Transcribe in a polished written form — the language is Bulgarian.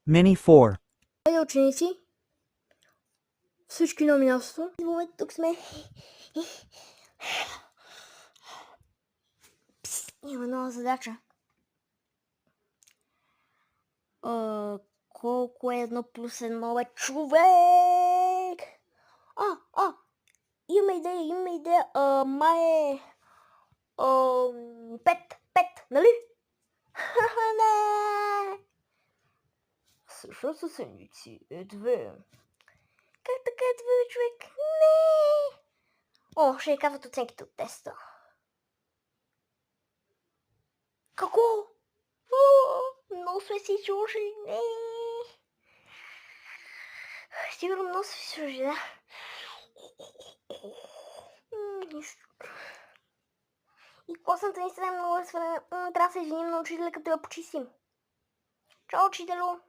Mini 4. Хайде, ученици, всички на място. В момента тук сме. Има нова задача. Колко е 1+1 бе, човек? Имаме идея. Май е... 5, нали? Не! Всъщност съседници е 2. Как така е 2, човек? Не! Ще казват оценките от теста. Какво? Много сме си слушали. Не! Сигурно много сме си слушали, да? Нищо. И косната ни се много свалена. Трябва да се извиним на учителя, като я почистим. Чао, учителю!